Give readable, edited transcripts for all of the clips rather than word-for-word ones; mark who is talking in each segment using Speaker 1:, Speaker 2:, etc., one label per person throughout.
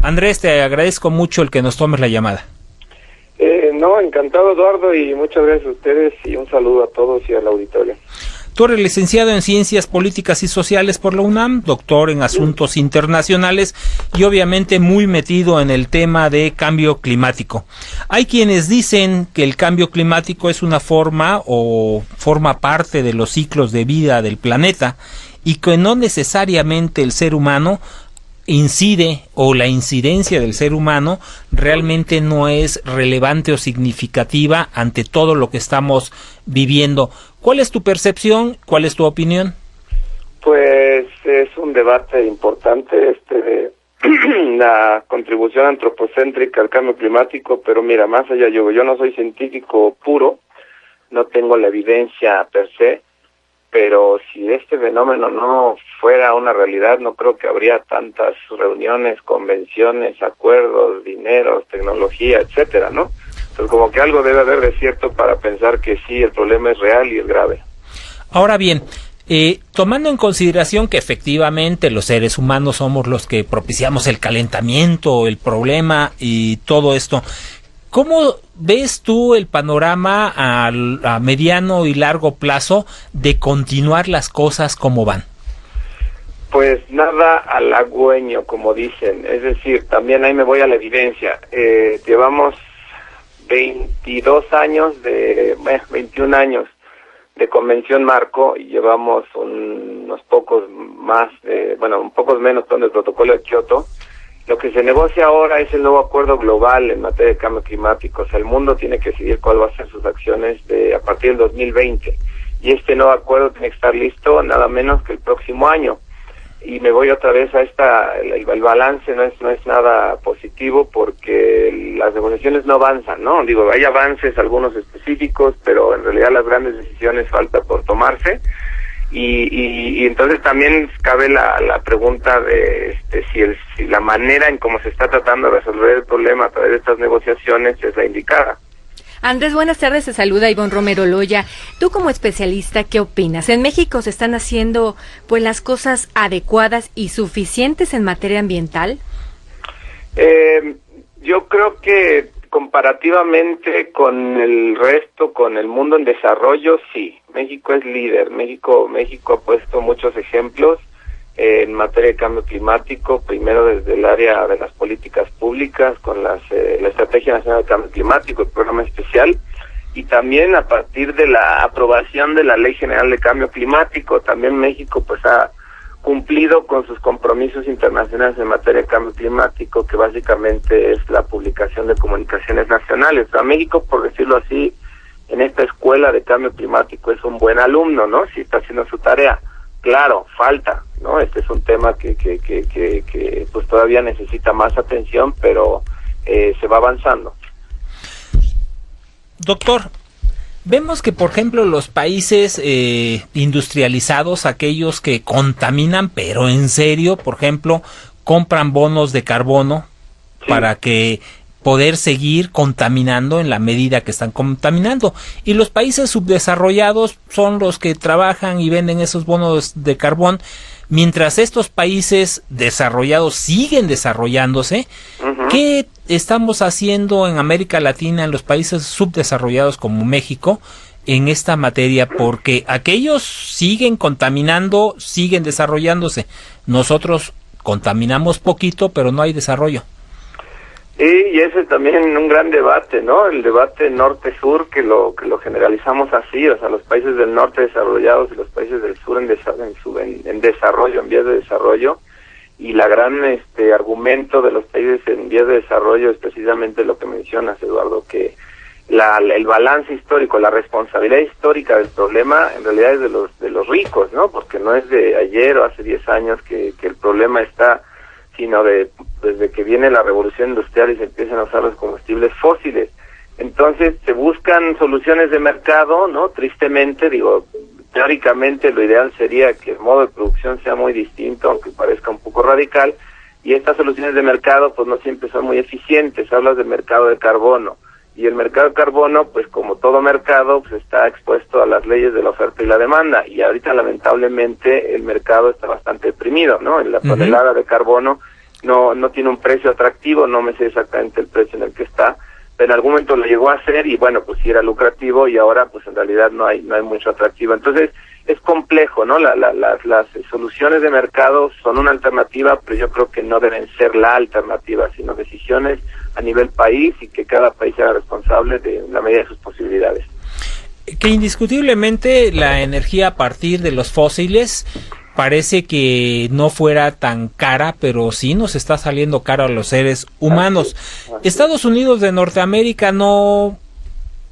Speaker 1: Andrés, te agradezco mucho el que nos tomes la llamada.
Speaker 2: No, encantado, Eduardo, y muchas gracias a ustedes y un saludo a todos y al auditorio.
Speaker 1: Tú eres licenciado en Ciencias Políticas y Sociales por la UNAM, doctor en Asuntos Internacionales y obviamente muy metido en el tema de cambio climático. Hay quienes dicen que el cambio climático es una forma o forma parte de los ciclos de vida del planeta y que no necesariamente el ser humano incide o la incidencia del ser humano realmente no es relevante o significativa ante todo lo que estamos viviendo. ¿Cuál es tu percepción? ¿Cuál es tu opinión?
Speaker 2: Pues es un debate importante de la contribución antropocéntrica al cambio climático, pero mira, más allá, yo no soy científico puro, no tengo la evidencia per se, pero si este fenómeno no fuera una realidad, no creo que habría tantas reuniones, convenciones, acuerdos, dineros, tecnología, etcétera, ¿no? Entonces como que algo debe haber de cierto para pensar que sí, el problema es real y es grave.
Speaker 1: Ahora bien, tomando en consideración que efectivamente los seres humanos somos los que propiciamos el calentamiento, el problema y todo esto, ¿cómo ves tú el panorama a mediano y largo plazo de continuar las cosas como van?
Speaker 2: Pues nada halagüeño, como dicen. Es decir, también ahí me voy a la evidencia. Llevamos 21 años de Convención Marco y llevamos unos pocos más, un pocos menos con el Protocolo de Kioto. Lo que se negocia ahora es el nuevo acuerdo global en materia de cambio climático. O sea, el mundo tiene que decidir cuál va a ser sus acciones a partir del 2020. Y este nuevo acuerdo tiene que estar listo nada menos que el próximo año. Y me voy otra vez a el balance no es nada positivo porque las negociaciones no avanzan, ¿no? Digo, hay avances, algunos específicos, pero en realidad las grandes decisiones falta por tomarse. Y entonces también cabe la pregunta de si la manera en cómo se está tratando de resolver el problema a través de estas negociaciones es la indicada.
Speaker 3: Andrés, buenas tardes, te saluda Ivonne Romero Loya. Tú como especialista, ¿qué opinas? ¿En México se están haciendo pues las cosas adecuadas y suficientes en materia ambiental?
Speaker 2: Yo creo que comparativamente con el resto, con el mundo en desarrollo, sí. México es líder. México ha puesto muchos ejemplos en materia de cambio climático, primero desde el área de las políticas públicas, con la Estrategia Nacional de Cambio Climático, el programa especial, y también a partir de la aprobación de la Ley General de Cambio Climático. También México pues ha cumplido con sus compromisos internacionales en materia de cambio climático, que básicamente es la publicación de comunicaciones nacionales. O sea, México, por decirlo así, en esta escuela de cambio climático es un buen alumno, ¿no? Si está haciendo su tarea. Claro, falta, ¿no? Este es un tema que pues todavía necesita más atención, pero se va avanzando.
Speaker 1: Doctor, vemos que, por ejemplo, los países industrializados, aquellos que contaminan, pero en serio, por ejemplo, compran bonos de carbono para que poder seguir contaminando en la medida que están contaminando. Y los países subdesarrollados son los que trabajan y venden esos bonos de carbón, mientras estos países desarrollados siguen desarrollándose. Uh-huh. ¿Qué estamos haciendo en América Latina, en los países subdesarrollados como México, en esta materia? Porque aquellos siguen contaminando, siguen desarrollándose. Nosotros contaminamos poquito, pero no hay desarrollo.
Speaker 2: Y ese es también un gran debate, ¿no? El debate norte-sur, que lo generalizamos así, o sea, los países del norte desarrollados y los países del sur en desarrollo, en vías de desarrollo, y la gran argumento de los países en vías de desarrollo es precisamente lo que mencionas, Eduardo, que el balance histórico, la responsabilidad histórica del problema en realidad es de los ricos, ¿no? Porque no es de ayer o hace 10 años que el problema está, sino desde que viene la revolución industrial y se empiezan a usar los combustibles fósiles. Entonces se buscan soluciones de mercado, ¿no? Tristemente, teóricamente lo ideal sería que el modo de producción sea muy distinto, aunque parezca un poco radical, y estas soluciones de mercado pues no siempre son muy eficientes. Hablas del mercado de carbono, y el mercado de carbono, pues como todo mercado, pues está expuesto a las leyes de la oferta y la demanda, y ahorita lamentablemente el mercado está bastante deprimido, ¿no? En la tonelada de carbono no tiene un precio atractivo, no me sé exactamente el precio en el que está, pero en algún momento lo llegó a hacer y bueno, pues sí era lucrativo y ahora pues en realidad no hay mucho atractivo. Entonces es complejo, ¿no? Las soluciones de mercado son una alternativa, pero yo creo que no deben ser la alternativa, sino decisiones a nivel país y que cada país sea responsable de la medida de sus posibilidades.
Speaker 1: Que indiscutiblemente la energía a partir de los fósiles parece que no fuera tan cara, pero sí nos está saliendo caro a los seres humanos.
Speaker 2: Así es.
Speaker 1: Estados Unidos de Norteamérica no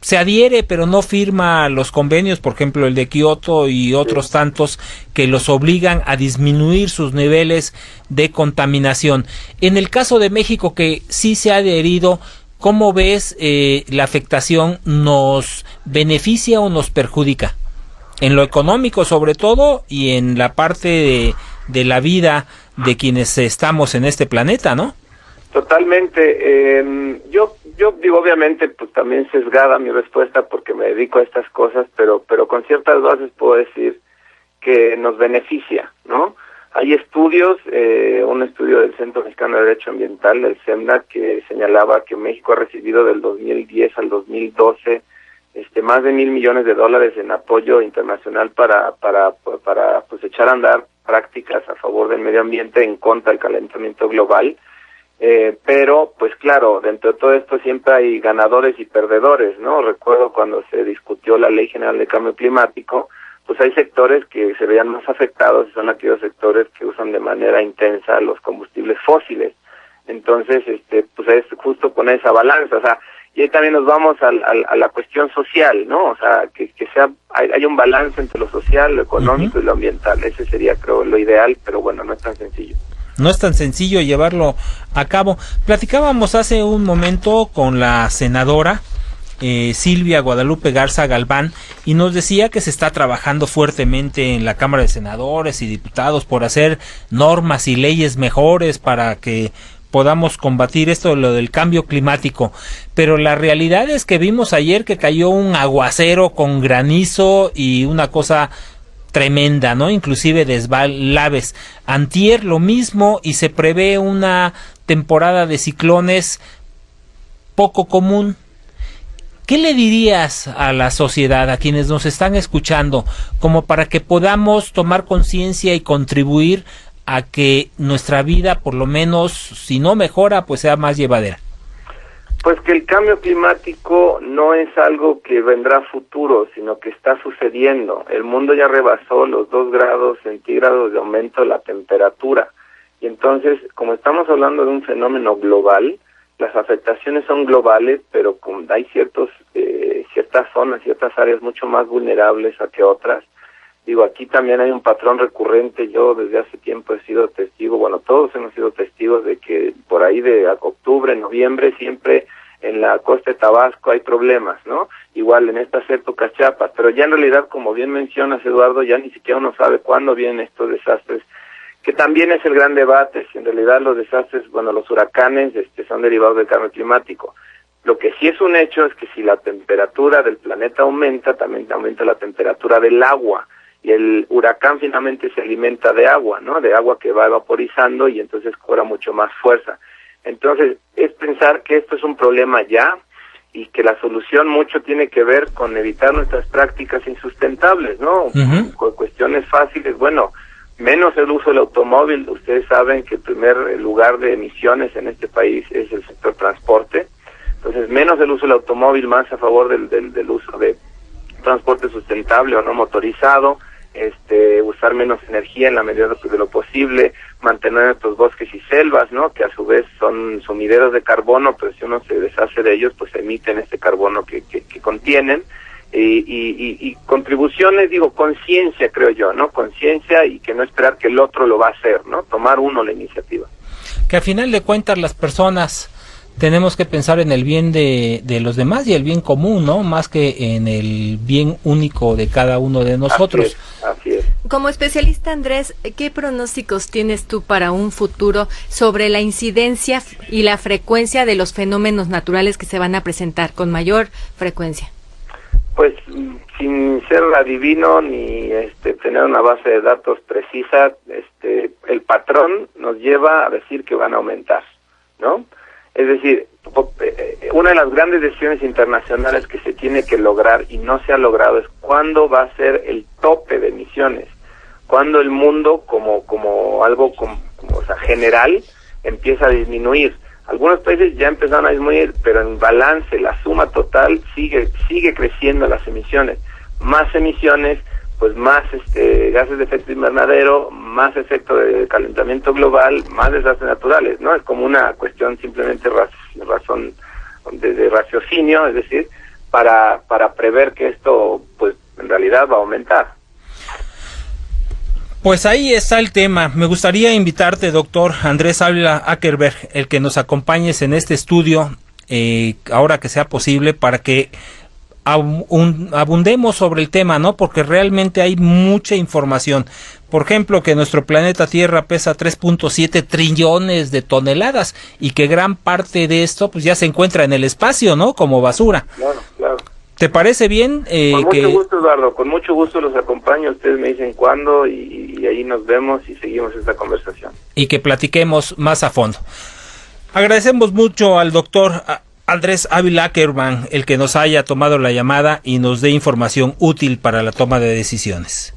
Speaker 1: se adhiere, pero no firma los convenios, por ejemplo el de Kioto y otros tantos que los obligan a disminuir sus niveles de contaminación. En el caso de México, que sí se ha adherido, ¿cómo ves la afectación? ¿Nos beneficia o nos perjudica? En lo económico sobre todo y en la parte de la vida de quienes estamos en este planeta, ¿no?
Speaker 2: Totalmente. Yo digo, obviamente, pues también sesgada mi respuesta porque me dedico a estas cosas, pero con ciertas bases puedo decir que nos beneficia, ¿no? Hay estudios, un estudio del Centro Mexicano de Derecho Ambiental, del CEMDA, que señalaba que México ha recibido del 2010 al 2012 más de $1,000 millones en apoyo internacional para pues echar a andar prácticas a favor del medio ambiente en contra del calentamiento global. Pero pues claro, dentro de todo esto siempre hay ganadores y perdedores, ¿no? Recuerdo cuando se discutió la Ley General de Cambio Climático, pues hay sectores que se veían más afectados y son aquellos sectores que usan de manera intensa los combustibles fósiles. Entonces, pues es justo poner esa balanza, o sea, y ahí también nos vamos a la cuestión social, ¿no? O sea, que hay un balance entre lo social, lo económico y lo ambiental. Ese sería, creo, lo ideal, pero bueno, no es tan sencillo.
Speaker 1: No es tan sencillo llevarlo a cabo. Platicábamos hace un momento con la senadora Silvia Guadalupe Garza Galván y nos decía que se está trabajando fuertemente en la Cámara de Senadores y Diputados por hacer normas y leyes mejores para que podamos combatir lo del cambio climático, pero la realidad es que vimos ayer que cayó un aguacero con granizo y una cosa tremenda, ¿no? Inclusive deslaves. Antier lo mismo y se prevé una temporada de ciclones poco común. ¿Qué le dirías a la sociedad, a quienes nos están escuchando, como para que podamos tomar conciencia y contribuir a que nuestra vida, por lo menos, si no mejora, pues sea más llevadera?
Speaker 2: Pues que el cambio climático no es algo que vendrá a futuro, sino que está sucediendo. El mundo ya rebasó los 2 grados centígrados de aumento de la temperatura. Y entonces, como estamos hablando de un fenómeno global, las afectaciones son globales, pero hay ciertas zonas, ciertas áreas mucho más vulnerables a que otras. Digo, aquí también hay un patrón recurrente. Yo desde hace tiempo he sido testigo, bueno, todos hemos sido testigos de que por ahí de octubre, noviembre, siempre en la costa de Tabasco hay problemas, ¿no? Igual en estas épocas Chiapas, pero ya en realidad, como bien mencionas, Eduardo, ya ni siquiera uno sabe cuándo vienen estos desastres, que también es el gran debate, si en realidad los desastres, bueno, los huracanes son derivados del cambio climático. Lo que sí es un hecho es que si la temperatura del planeta aumenta, también aumenta la temperatura del agua. Y el huracán finalmente se alimenta de agua, ¿no? De agua que va vaporizando y entonces cobra mucho más fuerza. Entonces, es pensar que esto es un problema ya y que la solución mucho tiene que ver con evitar nuestras prácticas insustentables, ¿no? Con cuestiones fáciles, bueno, menos el uso del automóvil. Ustedes saben que el primer lugar de emisiones en este país es el sector transporte. Entonces, menos el uso del automóvil, más a favor del uso de transporte sustentable o no motorizado, usar menos energía en la medida de lo posible, mantener nuestros bosques y selvas, ¿no? Que a su vez son sumideros de carbono, pero si uno se deshace de ellos, pues emiten este carbono que contienen. Y contribuciones, digo, conciencia, creo yo, ¿no? Conciencia y que no esperar que el otro lo va a hacer, ¿no? Tomar uno la iniciativa. Que a final de cuentas las personas tenemos que pensar en el bien de los demás y el bien común, ¿no? Más que en el bien único de cada uno de nosotros. Así es.
Speaker 3: Como especialista, Andrés, ¿qué pronósticos tienes tú para un futuro sobre la incidencia y la frecuencia de los fenómenos naturales que se van a presentar con mayor frecuencia?
Speaker 2: Pues sin ser adivino ni tener una base de datos precisa, el patrón nos lleva a decir que van a aumentar, ¿no? Es decir, una de las grandes decisiones internacionales que se tiene que lograr y no se ha logrado es cuándo va a ser el tope de emisiones, cuándo el mundo como algo o sea, general empieza a disminuir. Algunos países ya empezaron a disminuir, pero en balance, la suma total sigue creciendo las emisiones. Más emisiones, pues más gases de efecto invernadero, más efecto de calentamiento global, más desastres naturales, ¿no? Es como una cuestión simplemente de raciocinio, es decir, para prever que esto, pues, en realidad va a aumentar.
Speaker 1: Pues ahí está el tema. Me gustaría invitarte, doctor Andrés Ávila Ackerberg, el que nos acompañes en este estudio, ahora que sea posible, para que abundemos sobre el tema, ¿no? Porque realmente hay mucha información. Por ejemplo, que nuestro planeta Tierra pesa 3.7 trillones de toneladas y que gran parte de esto pues ya se encuentra en el espacio, ¿no? Como basura.
Speaker 2: Claro, claro.
Speaker 1: ¿Te parece bien?
Speaker 2: Con mucho gusto, Eduardo, con mucho gusto los acompaño, ustedes me dicen cuándo y ahí nos vemos y seguimos esta conversación.
Speaker 1: Y que platiquemos más a fondo. Agradecemos mucho al doctor Andrés Ávila Ackerberg el que nos haya tomado la llamada y nos dé información útil para la toma de decisiones.